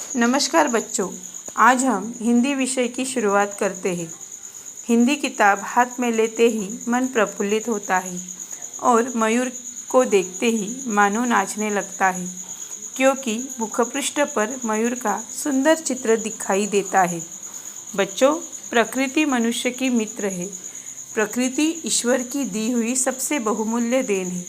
नमस्कार बच्चों, आज हम हिंदी विषय की शुरुआत करते हैं। हिंदी किताब हाथ में लेते ही मन प्रफुल्लित होता है और मयूर को देखते ही मानो नाचने लगता है, क्योंकि मुखपृष्ठ पर मयूर का सुंदर चित्र दिखाई देता है। बच्चों, प्रकृति मनुष्य की मित्र है। प्रकृति ईश्वर की दी हुई सबसे बहुमूल्य देन है।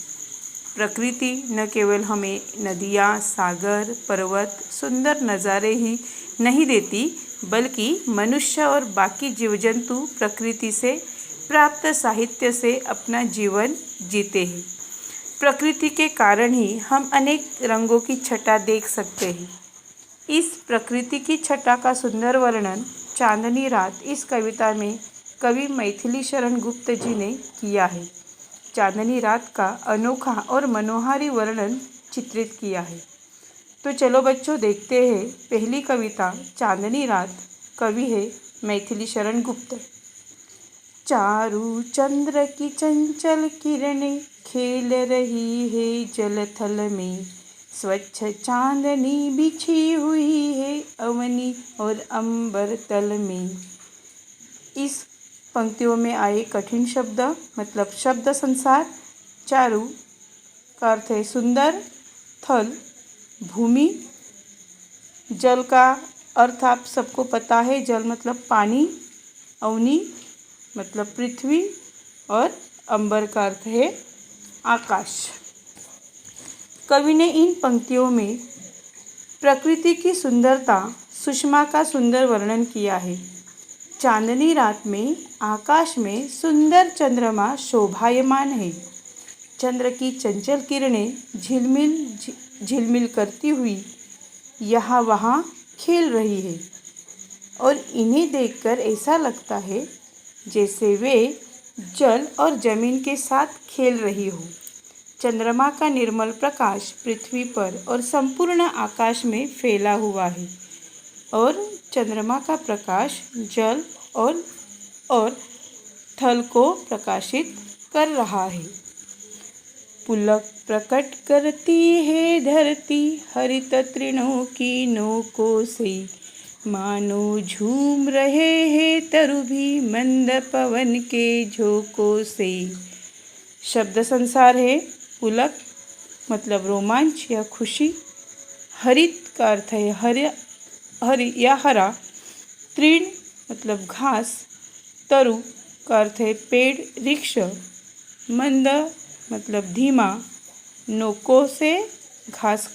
प्रकृति न केवल हमें नदियाँ, सागर, पर्वत, सुंदर नज़ारे ही नहीं देती, बल्कि मनुष्य और बाकी जीव जंतु प्रकृति से प्राप्त साहित्य से अपना जीवन जीते हैं। प्रकृति के कारण ही हम अनेक रंगों की छटा देख सकते हैं। इस प्रकृति की छटा का सुंदर वर्णन चांदनी रात इस कविता में कवि मैथिली शरण गुप्त जी ने किया है। चांदनी रात का अनोखा और मनोहारी वर्णन चित्रित किया है। तो चलो बच्चों, देखते हैं पहली कविता चांदनी रात। कवि है मैथिली शरण गुप्त। चारू चंद्र की चंचल किरणें खेल रही है जल थल में, स्वच्छ चांदनी बिछी हुई है अवनी और अंबर तल में। इस पंक्तियों में आए कठिन शब्द मतलब शब्द संसार। चारू का अर्थ है सुंदर, थल भूमि, जल का अर्थ आप सबको पता है, जल मतलब पानी, अवनी मतलब पृथ्वी और अंबर का अर्थ है आकाश। कवि ने इन पंक्तियों में प्रकृति की सुंदरता, सुषमा का सुंदर वर्णन किया है। चांदनी रात में आकाश में सुंदर चंद्रमा शोभायमान है। चंद्र की चंचल किरणें झिलमिल करती हुई यहाँ वहाँ खेल रही है और इन्हें देखकर ऐसा लगता है जैसे वे जल और जमीन के साथ खेल रही हो। चंद्रमा का निर्मल प्रकाश पृथ्वी पर और संपूर्ण आकाश में फैला हुआ है और चंद्रमा का प्रकाश जल और थल को प्रकाशित कर रहा है। पुलक प्रकट करती है धरती हरित तृणों की नोकों से, मानो झूम रहे हैं तरु भी मंद पवन के झोंकों से। शब्द संसार है पुलक मतलब रोमांच या खुशी, हरित का अर्थ है हरि या हरा, तृण मतलब घास, तरु का अर्थ है पेड़ वृक्ष, मंद मतलब धीमा, नोकों से घास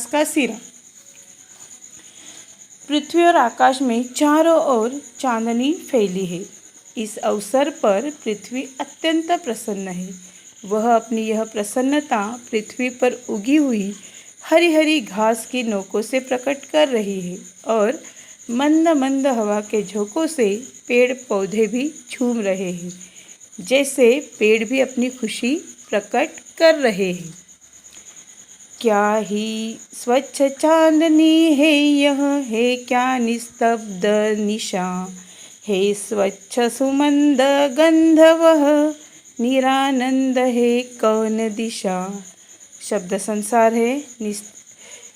का सिरा। पृथ्वी और आकाश में चारों ओर चांदनी फैली है। इस अवसर पर पृथ्वी अत्यंत प्रसन्न है। वह अपनी यह प्रसन्नता पृथ्वी पर उगी हुई हरी हरी घास की नोकों से प्रकट कर रही है और मंद मंद हवा के झोंकों से पेड़ पौधे भी झूम रहे हैं, जैसे पेड़ भी अपनी खुशी प्रकट कर रहे हैं। क्या ही स्वच्छ चांदनी है यह, है क्या निस्तब्ध निशा, है स्वच्छ सुमंद गंध वह, निरानंद है कौन दिशा। शब्द संसार है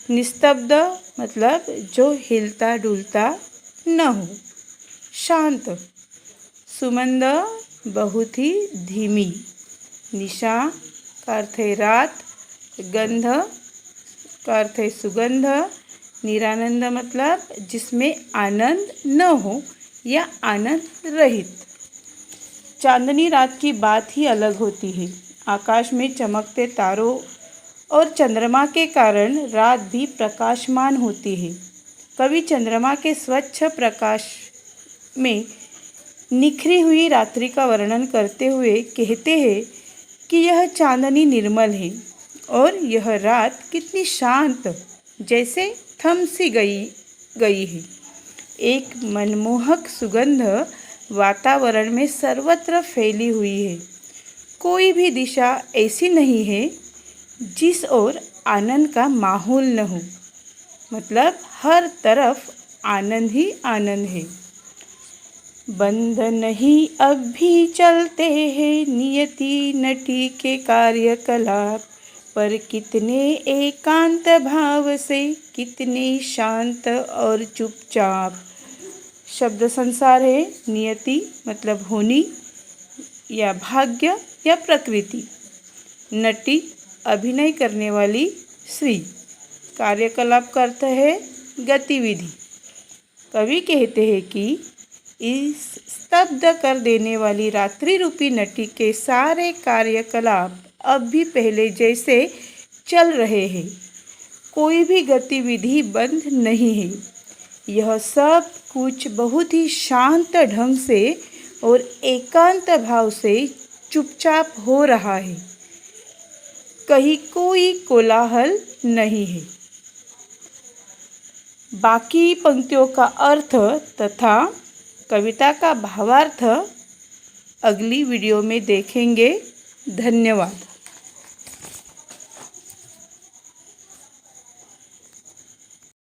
निस्तब्ध मतलब जो हिलता डुलता न हो, शांत, सुमंद बहुत ही धीमी, निशा का अर्थ है रात, गंध का अर्थ है सुगंध, निरानंद मतलब जिसमें आनंद न हो या आनंद रहित। चांदनी रात की बात ही अलग होती है। आकाश में चमकते तारों और चंद्रमा के कारण रात भी प्रकाशमान होती है। कवि चंद्रमा के स्वच्छ प्रकाश में निखरी हुई रात्रि का वर्णन करते हुए कहते हैं कि यह चांदनी निर्मल है और यह रात कितनी शांत, जैसे थम सी गई है। एक मनमोहक सुगंध वातावरण में सर्वत्र फैली हुई है। कोई भी दिशा ऐसी नहीं है जिस ओर आनंद का माहौल न हो, मतलब हर तरफ आनंद ही आनंद है। बंद नहीं अब भी चलते हैं नियति नटी के कार्यकलाप, पर कितने एकांत भाव से, कितने शांत और चुपचाप। शब्द संसार है नियति मतलब होनी या भाग्य या प्रकृति। नटी अभिनय करने वाली स्त्री। कार्यकलाप का अर्थ है गतिविधि। कवि कहते हैं कि इस स्तब्ध कर देने वाली रात्रि रूपी नटी के सारे कार्यकलाप अब भी पहले जैसे चल रहे हैं। कोई भी गतिविधि बंद नहीं है। यह सब कुछ बहुत ही शांत ढंग से और एकांत भाव से चुपचाप हो रहा है। कहीं कोई कोलाहल नहीं है। बाकी पंक्तियों का अर्थ तथा कविता का भावार्थ अगली वीडियो में देखेंगे। धन्यवाद।